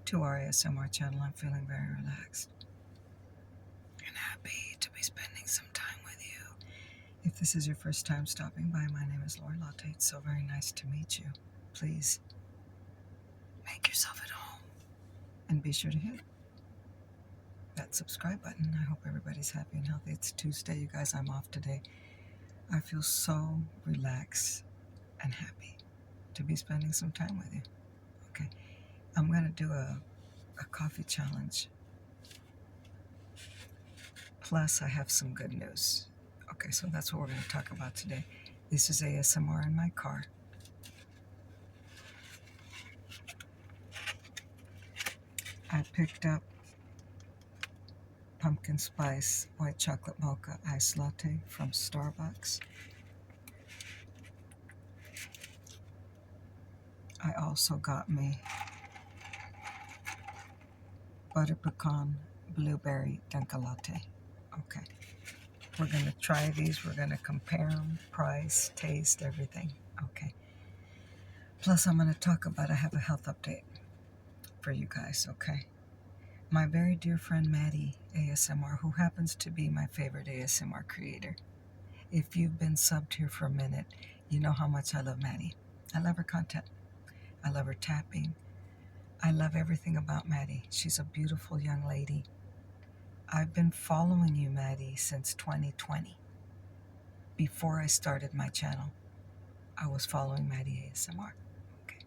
to our ASMR channel. I'm feeling very relaxed and happy to be spending some time with you. If this is your first time stopping by, my name is Latte. It's so very nice to meet you. Please make yourself at home and be sure to hit that subscribe button. I hope everybody's happy and healthy. It's Tuesday, you guys. I'm off today. I feel so relaxed and happy to be spending some time with you. Okay, I'm going to do a coffee challenge. Plus, I have some good news. Okay, so that's what we're going to talk about today. This is ASMR in my car. I picked up pumpkin spice white chocolate mocha iced latte from Starbucks. I also got me butter pecan blueberry Dunkin latte. Okay, we're going to try these. We're going to compare them, price, taste, everything. Okay. Plus, I'm going to talk about, I have a health update for you guys, okay? My very dear friend Maddie ASMR, who happens to be my favorite ASMR creator. If you've been subbed here for a minute, you know how much I love Maddie. I love her content. I love her tapping. I love everything about Maddie. She's a beautiful young lady. I've been following you, Maddie, since 2020. Before I started my channel, I was following Maddie ASMR. Okay.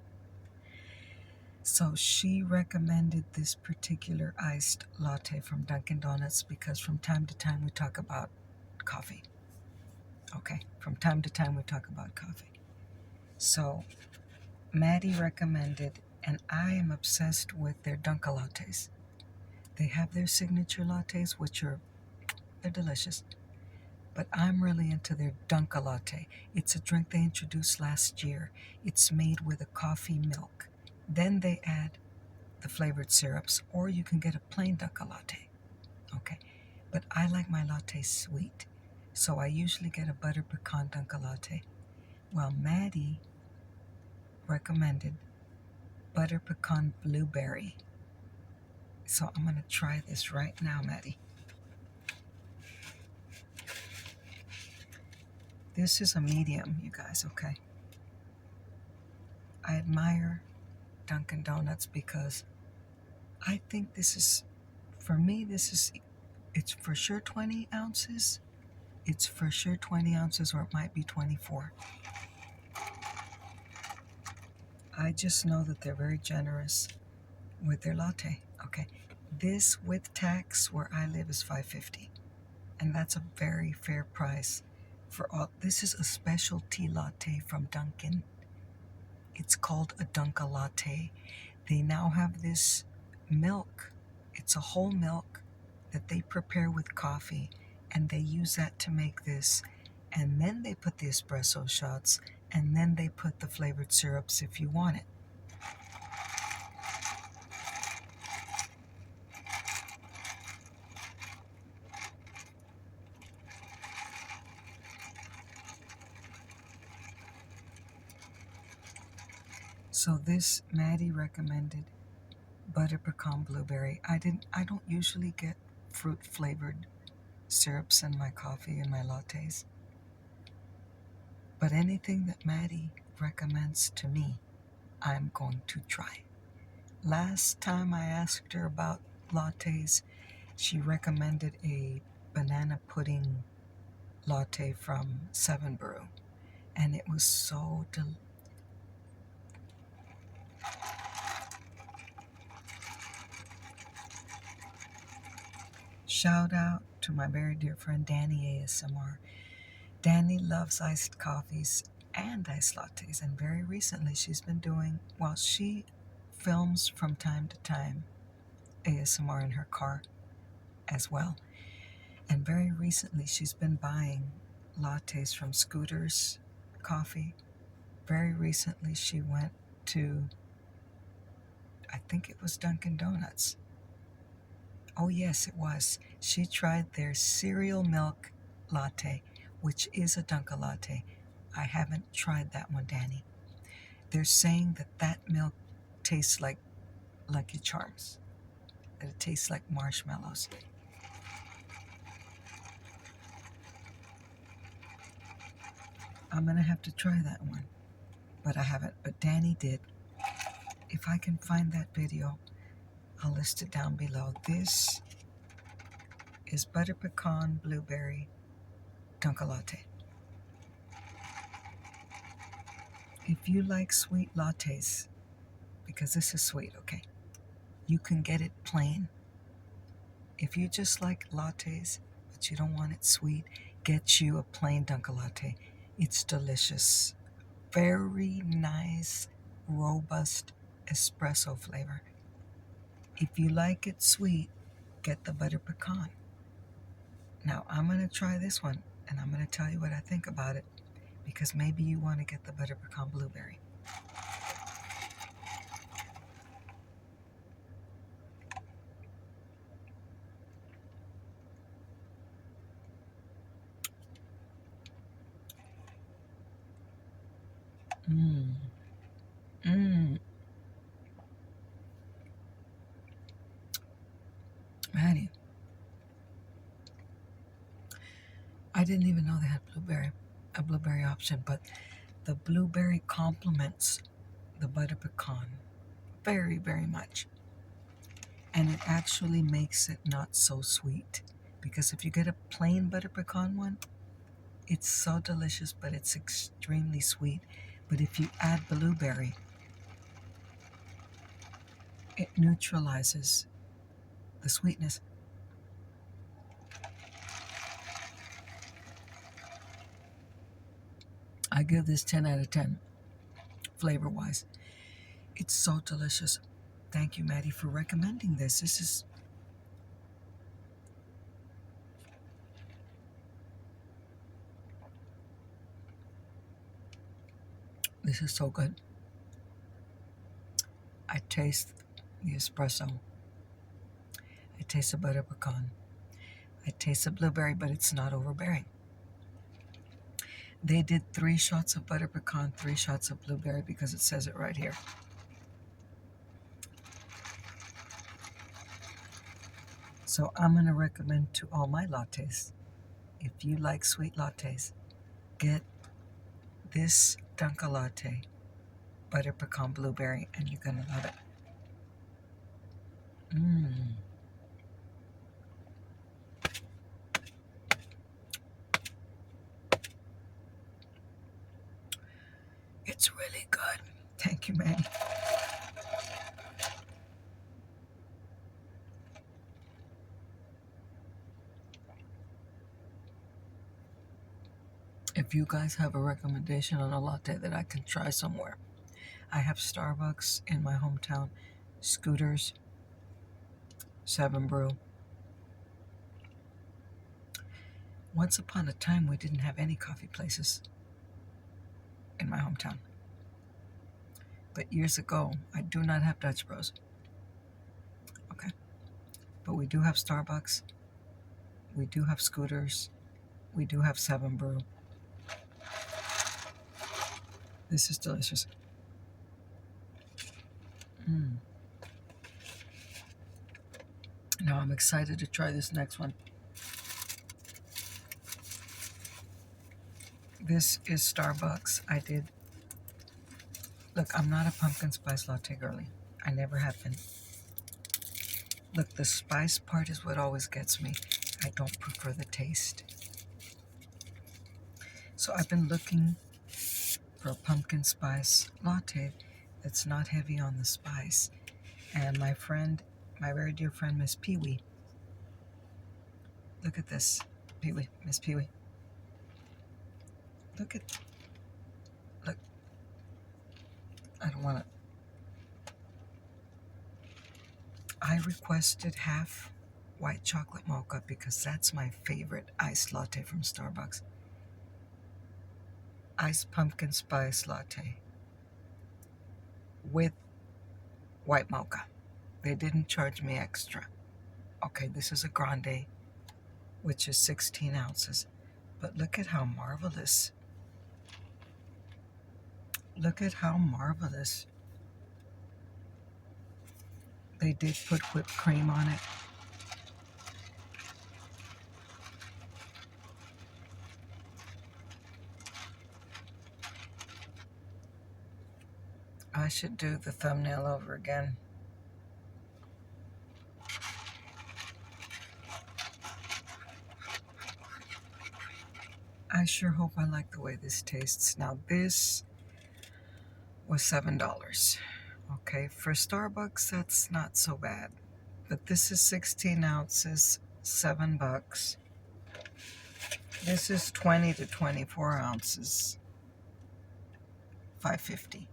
So she recommended this particular iced latte from Dunkin' Donuts because from time to time we talk about coffee. Okay, from time to time we talk about coffee. So Maddie recommended, and I am obsessed with their Dunkin' lattes. They have their signature lattes, which they're delicious. But I'm really into their Dunkin' latte. It's a drink they introduced last year. It's made with a coffee milk. Then they add the flavored syrups, or you can get a plain Dunkin' latte. Okay, but I like my latte sweet, so I usually get a butter pecan Dunkin' latte. Well, Maddie recommended butter pecan blueberry. So I'm going to try this right now, Maddie. This is a medium, you guys, okay? I admire Dunkin' Donuts because I think this is, for me, it's for sure 20 ounces. It's for sure 20 ounces, or it might be 24. I just know that they're very generous with their latte. Okay, this with tax where I live is $5.50, and that's a very fair price for all. This is a specialty latte from Dunkin'. It's called a Dunkin' latte. They now have this milk. It's a whole milk that they prepare with coffee, and they use that to make this. And then they put the espresso shots, and then they put the flavored syrups if you want it. So this Maddie recommended butter pecan blueberry. I don't usually get fruit flavored syrups in my coffee and my lattes. But anything that Maddie recommends to me, I'm going to try. Last time I asked her about lattes, she recommended a banana pudding latte from 7 Brew, and it was so delicious. Shout out to my very dear friend Danny ASMR. Danny loves iced coffees and iced lattes, and very recently she's been doing, well, she films from time to time ASMR in her car as well. And very recently she's been buying lattes from Scooter's Coffee. Very recently she went to, I think it was Dunkin' Donuts. Oh yes, it was. She tried their cereal milk latte, which is a Dunkin' latte. I haven't tried that one, Danny. They're saying that milk tastes like Lucky Charms. It tastes like marshmallows. I'm gonna have to try that one, but I haven't. But Danny did. If I can find that video, I'll list it down below. This is butter pecan blueberry Dunkin' Latte. If you like sweet lattes, because this is sweet, okay, you can get it plain. If you just like lattes, but you don't want it sweet, get you a plain Dunkin' Latte. It's delicious. Very nice, robust espresso flavor. If you like it sweet, get the butter pecan. Now, I'm going to try this one, and I'm going to tell you what I think about it, because maybe you want to get the butter pecan blueberry. Mmm. Mmm. Maddie, I didn't even know they had a blueberry option, but the blueberry complements the butter pecan very, very much. And it actually makes it not so sweet. Because if you get a plain butter pecan one, it's so delicious, but it's extremely sweet. But if you add blueberry, it neutralizes the sweetness. I give this 10 out of 10, flavor-wise. It's so delicious. Thank you, Maddie, for recommending this. This is so good. I taste the espresso. I taste the butter pecan. I taste the blueberry, but it's not overbearing. They did 3 shots of butter pecan, 3 shots of blueberry, because it says it right here. So I'm going to recommend to all my lattes, if you like sweet lattes, get this Dunkin' Latte, butter pecan blueberry, and you're going to love it. Mmm. It's really good. Thank you, Maddie. If you guys have a recommendation on a latte that I can try somewhere, I have Starbucks in my hometown, Scooters, 7 Brew. Once upon a time, we didn't have any coffee places in my hometown. But years ago, I do not have Dutch Bros. Okay. But we do have Starbucks. We do have Scooters. We do have 7 Brew. This is delicious. Now I'm excited to try this next one. This is Starbucks. Look, I'm not a pumpkin spice latte girly. I never have been. Look, the spice part is what always gets me. I don't prefer the taste. So I've been looking for a pumpkin spice latte that's not heavy on the spice. And my very dear friend, Miss Pee-wee. Look at this, Pee-wee, Miss Pee-wee. Look. I don't want to. I requested half white chocolate mocha because that's my favorite iced latte from Starbucks. Iced pumpkin spice latte with white mocha. They didn't charge me extra. Okay, this is a grande, which is 16 ounces. But look at how marvelous. Look at how marvelous. They did put whipped cream on it. I should do the thumbnail over again. I sure hope I like the way this tastes. Now this was $7. Okay, for Starbucks, that's not so bad. But this is 16 ounces, $7. This is 20 to 24 ounces, $5.50.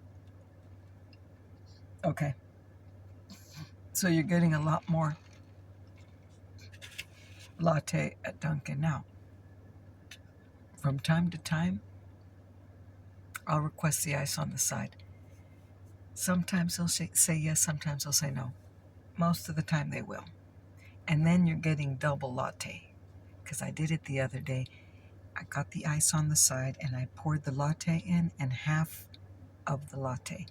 Okay, so you're getting a lot more latte at Dunkin'. Now, from time to time, I'll request the ice on the side. Sometimes they'll say yes, sometimes they'll say no. Most of the time they will. And then you're getting double latte. Because I did it the other day. I got the ice on the side and I poured the latte in, and half of the latte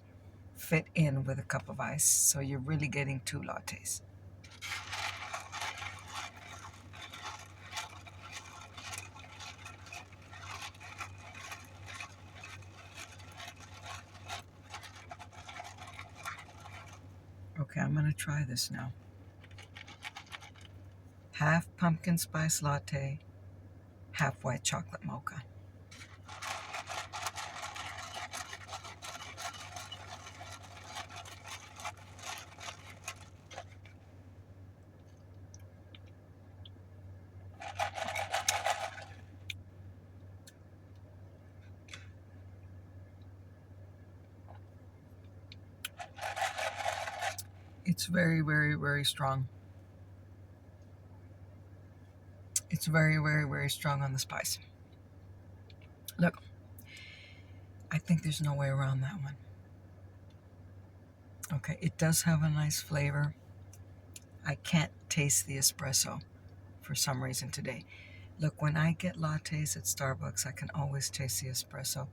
fit in with a cup of ice. So you're really getting 2 lattes. Okay, I'm going to try this now. Half pumpkin spice latte, half white chocolate mocha. It's very, very, very strong. It's very, very, very strong on the spice. Look, I think there's no way around that one. Okay, it does have a nice flavor. I can't taste the espresso for some reason today. Look, when I get lattes at Starbucks, I can always taste the espresso.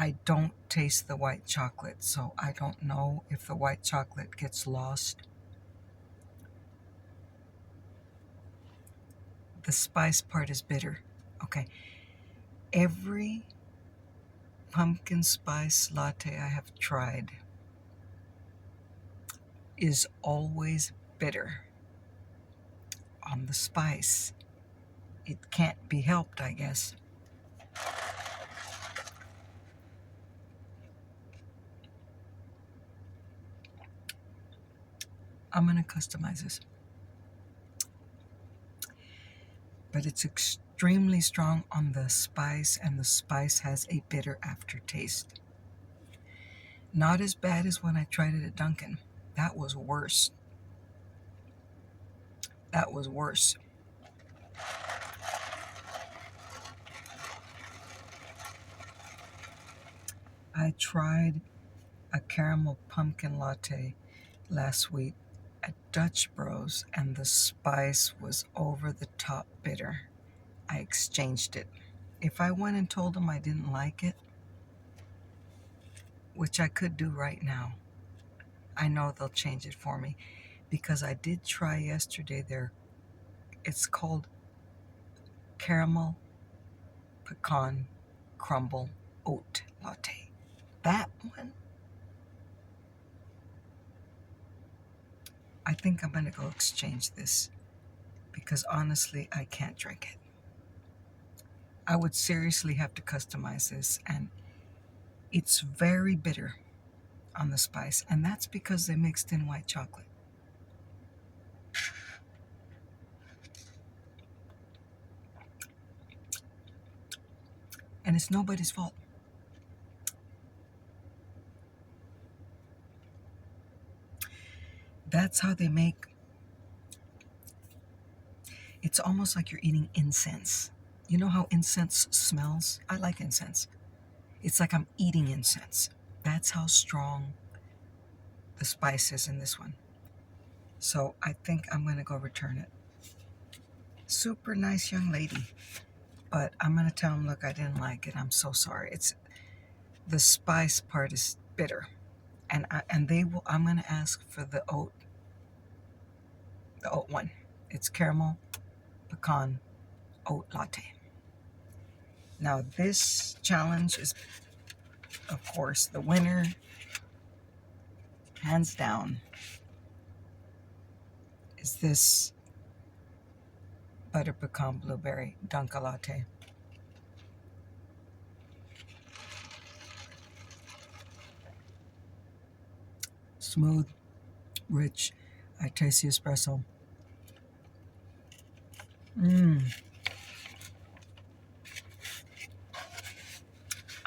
I don't taste the white chocolate, so I don't know if the white chocolate gets lost. The spice part is bitter. Okay, every pumpkin spice latte I have tried is always bitter on the spice. It can't be helped, I guess. I'm going to customize this. But it's extremely strong on the spice, and the spice has a bitter aftertaste. Not as bad as when I tried it at Dunkin'. That was worse. That was worse. I tried a caramel pumpkin latte last week at Dutch Bros, and the spice was over the top bitter. I exchanged it. If I went and told them I didn't like it, which I could do right now, I know they'll change it for me, because I did try yesterday it's called caramel pecan crumble oat latte. That one, I think I'm going to go exchange this, because honestly, I can't drink it. I would seriously have to customize this, and it's very bitter on the spice, and that's because they mixed in white chocolate. And it's nobody's fault. That's how they make. It's almost like you're eating incense. You know how incense smells? I like incense. It's like I'm eating incense. That's how strong the spice is in this one. So I think I'm going to go return it. Super nice young lady. But I'm going to tell them, look, I didn't like it. I'm so sorry. It's the spice part is bitter. And I'm going to ask for the oat the oat one. It's caramel pecan oat latte. Now this challenge is, of course, the winner, hands down, is this butter pecan blueberry Dunkin latte. Smooth, rich. I taste the espresso.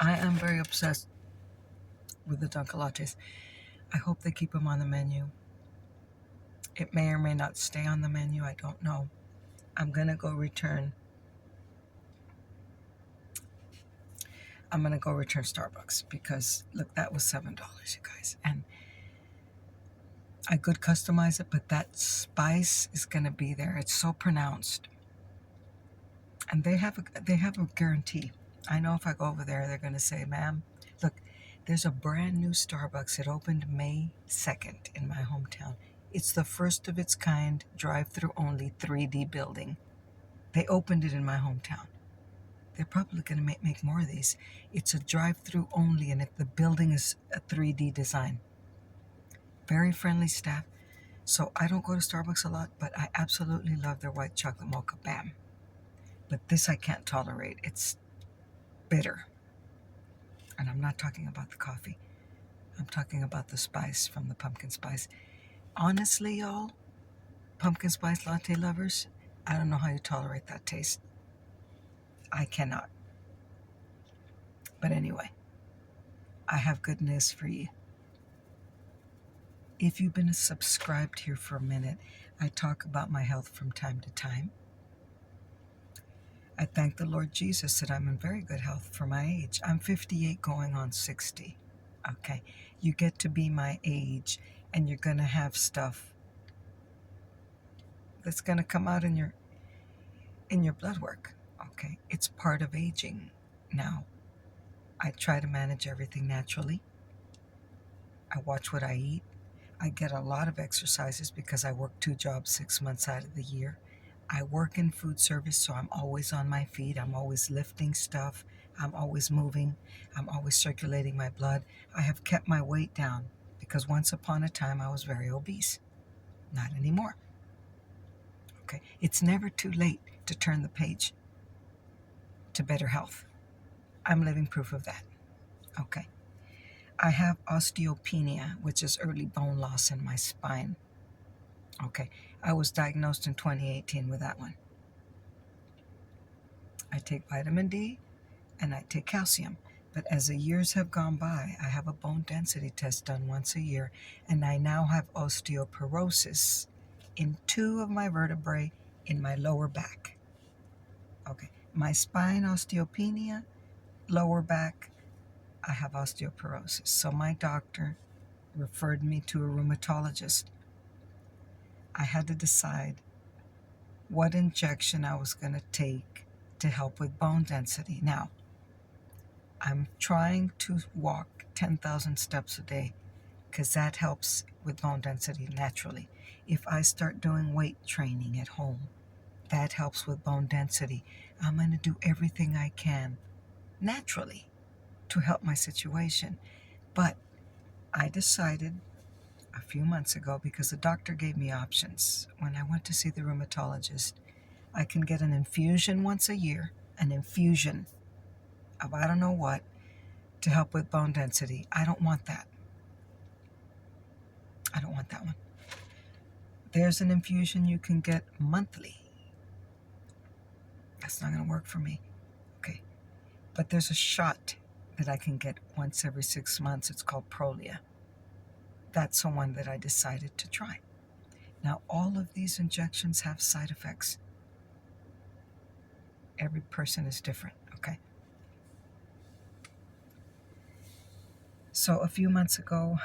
I am very obsessed with the Dunkin lattes. I hope they keep them on the menu. It may or may not stay on the menu. I don't know. I'm going to go return. I'm going to go return Starbucks because, look, that was $7, you guys. And I could customize it, but that spice is going to be there. It's so pronounced. And they have a guarantee. I know if I go over there, they're going to say, ma'am, look, there's a brand new Starbucks. It opened May 2nd in my hometown. It's the first of its kind, drive-through only 3D building. They opened it in my hometown. They're probably going to make more of these. It's a drive-through only, and the building is a 3D design. Very friendly staff. So I don't go to Starbucks a lot, but I absolutely love their white chocolate mocha. Bam. But this I can't tolerate. It's bitter. And I'm not talking about the coffee. I'm talking about the spice from the pumpkin spice. Honestly, y'all, pumpkin spice latte lovers, I don't know how you tolerate that taste. I cannot. But anyway, I have good news for you. If you've been subscribed here for a minute, I talk about my health from time to time. I thank the Lord Jesus that I'm in very good health for my age. I'm 58 going on 60. Okay, you get to be my age and you're going to have stuff that's going to come out in your blood work. Okay, it's part of aging. Now, I try to manage everything naturally. I watch what I eat. I get a lot of exercises because I work 2 jobs 6 months out of the year. I work in food service, so I'm always on my feet. I'm always lifting stuff. I'm always moving. I'm always circulating my blood. I have kept my weight down because once upon a time I was very obese. Not anymore. Okay, it's never too late to turn the page to better health. I'm living proof of that. Okay. I have osteopenia, which is early bone loss in my spine. Okay, I was diagnosed in 2018 with that one. I take vitamin D and I take calcium. But as the years have gone by, I have a bone density test done once a year, and I now have osteoporosis in 2 of my vertebrae in my lower back. Okay, my spine osteopenia, lower back, I have osteoporosis. So my doctor referred me to a rheumatologist. I had to decide what injection I was going to take to help with bone density. Now, I'm trying to walk 10,000 steps a day because that helps with bone density naturally. If I start doing weight training at home, that helps with bone density. I'm going to do everything I can naturally to help my situation. But I decided a few months ago, because the doctor gave me options. When I went to see the rheumatologist, I can get an infusion once a year, an infusion of I don't know what, to help with bone density. I don't want that. I don't want that one. There's an infusion you can get monthly. That's not going to work for me. Okay. But there's a shot that I can get once every 6 months. It's called Prolia. That's the one that I decided to try. Now, all of these injections have side effects. Every person is different, okay? So a few months ago,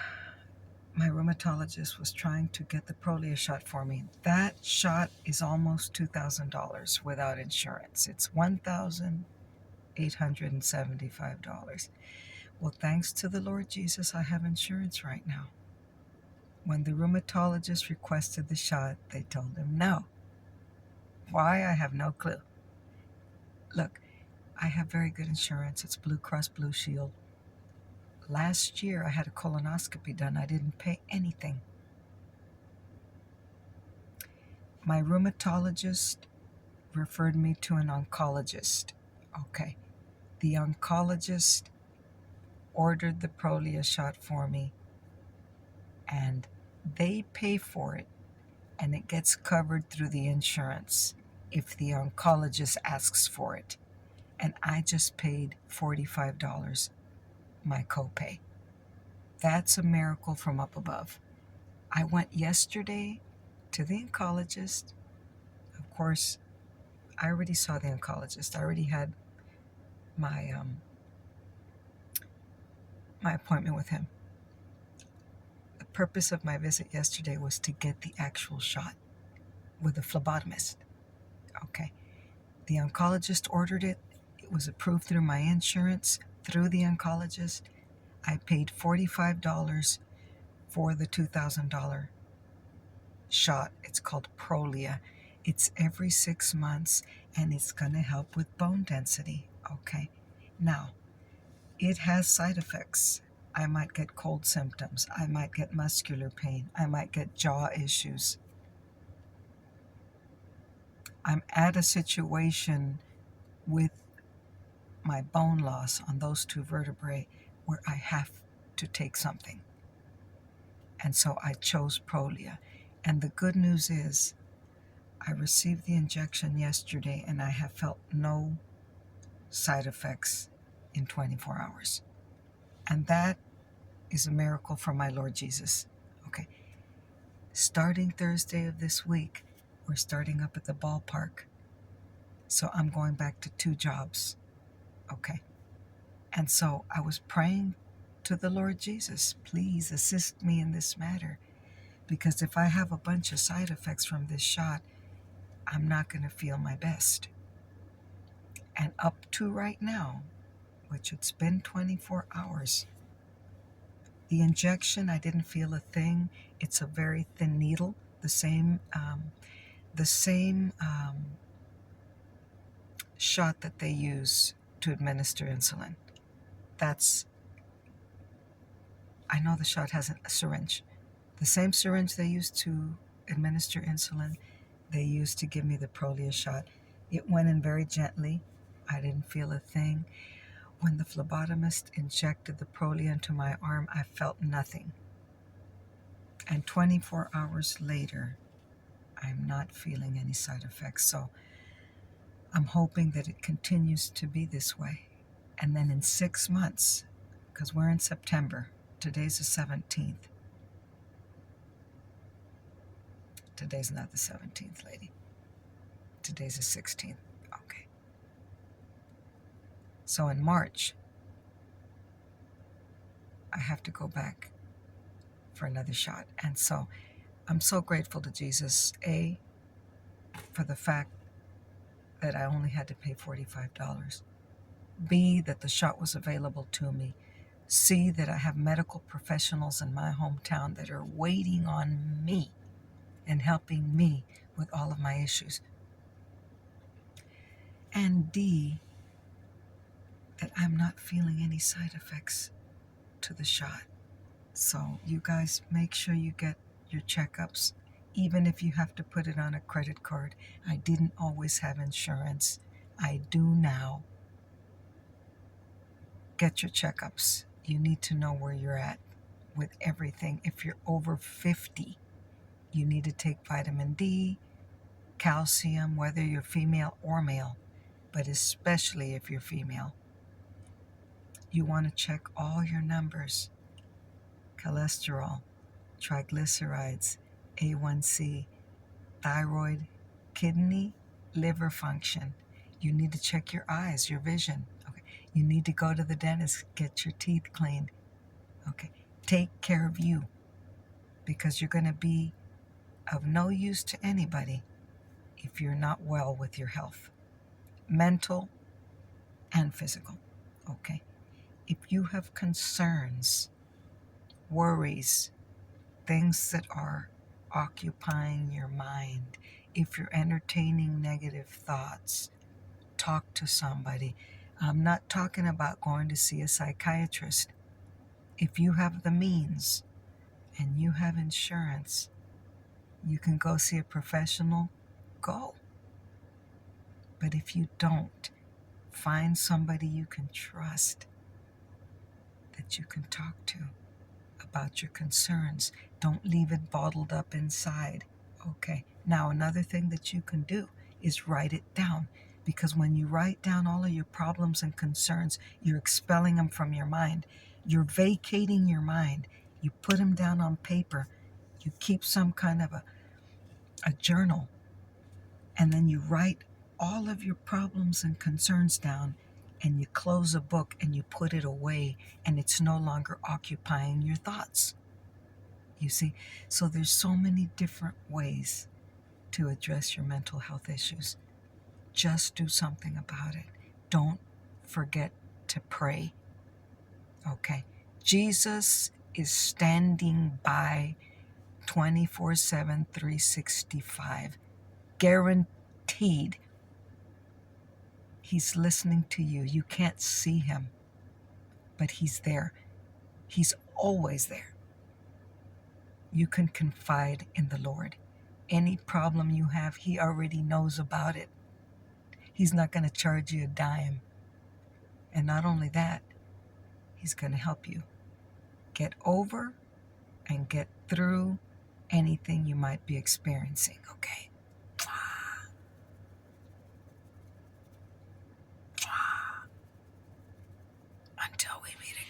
my rheumatologist was trying to get the Prolia shot for me. That shot is almost $2,000 without insurance. It's $1,875. Well, thanks to the Lord Jesus, I have insurance right now. When the rheumatologist requested the shot, they told him no. Why? I have no clue. Look, I have very good insurance. It's Blue Cross Blue Shield. Last year, I had a colonoscopy done. I didn't pay anything. My rheumatologist referred me to an oncologist. Okay. The oncologist ordered the Prolia shot for me, and they pay for it, and it gets covered through the insurance if the oncologist asks for it. And I just paid $45, my copay. That's a miracle from up above. I went yesterday to the oncologist. Of course, I already saw the oncologist. I already had my my appointment with him. The purpose of my visit yesterday was to get the actual shot with a phlebotomist. Okay. The oncologist ordered it. It was approved through my insurance, through the oncologist. I paid $45 for the $2,000 shot. It's called Prolia. It's every 6 months, and it's going to help with bone density. Okay. Now, it has side effects. I might get cold symptoms. I might get muscular pain. I might get jaw issues. I'm at a situation with my bone loss on those two vertebrae where I have to take something. And so I chose Prolia. And the good news is I received the injection yesterday and I have felt no side effects in 24 hours. And that is a miracle from my Lord Jesus. Okay. Starting Thursday of this week, we're starting up at the ballpark. So I'm going back to 2 jobs. Okay. And so I was praying to the Lord Jesus, please assist me in this matter. Because if I have a bunch of side effects from this shot, I'm not going to feel my best. And up to right now, which it's been 24 hours, the injection, I didn't feel a thing. It's a very thin needle, the same shot that they use to administer insulin. I know the shot has a syringe. The same syringe they use to administer insulin, they used to give me the Prolia shot. It went in very gently. I didn't feel a thing. When the phlebotomist injected the Prolia into my arm, I felt nothing. And 24 hours later, I'm not feeling any side effects. So I'm hoping that it continues to be this way. And then in 6 months, because we're in September, today's the 17th. Today's not the 17th, lady. Today's the 16th. Okay. So in March, I have to go back for another shot. And so I'm so grateful to Jesus, A, for the fact that I only had to pay $45. B, that the shot was available to me. C, that I have medical professionals in my hometown that are waiting on me and helping me with all of my issues. And D, that I'm not feeling any side effects to the shot. So you guys make sure you get your checkups, even if you have to put it on a credit card. I didn't always have insurance. I do now. Get your checkups. You need to know where you're at with everything. If you're over 50, you need to take vitamin D, calcium, whether you're female or male, but especially if you're female. You want to check all your numbers: cholesterol, triglycerides, A1C, thyroid, kidney, liver function. You need to check your eyes, your vision. Okay. You need to go to the dentist, get your teeth cleaned. Okay. Take care of you, because you're going to be of no use to anybody if you're not well with your health, mental and physical. Okay. If you have concerns, worries, things that are occupying your mind. If you're entertaining negative thoughts, talk to somebody. I'm not talking about going to see a psychiatrist. If you have the means and you have insurance, you can go see a professional, go. But if you don't, find somebody you can trust that you can talk to about your concerns. Don't leave it bottled up inside. Okay. Now, another thing that you can do is write it down. Because when you write down all of your problems and concerns, you're expelling them from your mind. You're vacating your mind. You put them down on paper. You keep some kind of a journal. And then you write all of your problems and concerns down. And you close a book and you put it away. And it's no longer occupying your thoughts. You see? So there's so many different ways to address your mental health issues. Just do something about it. Don't forget to pray. Okay? Jesus is standing by 24/7, 365. Guaranteed. He's listening to you. You can't see him, but he's there. He's always there. You can confide in the Lord. Any problem you have, he already knows about it. He's not going to charge you a dime. And not only that, he's going to help you get over and get through anything you might be experiencing, okay? Until we meet again.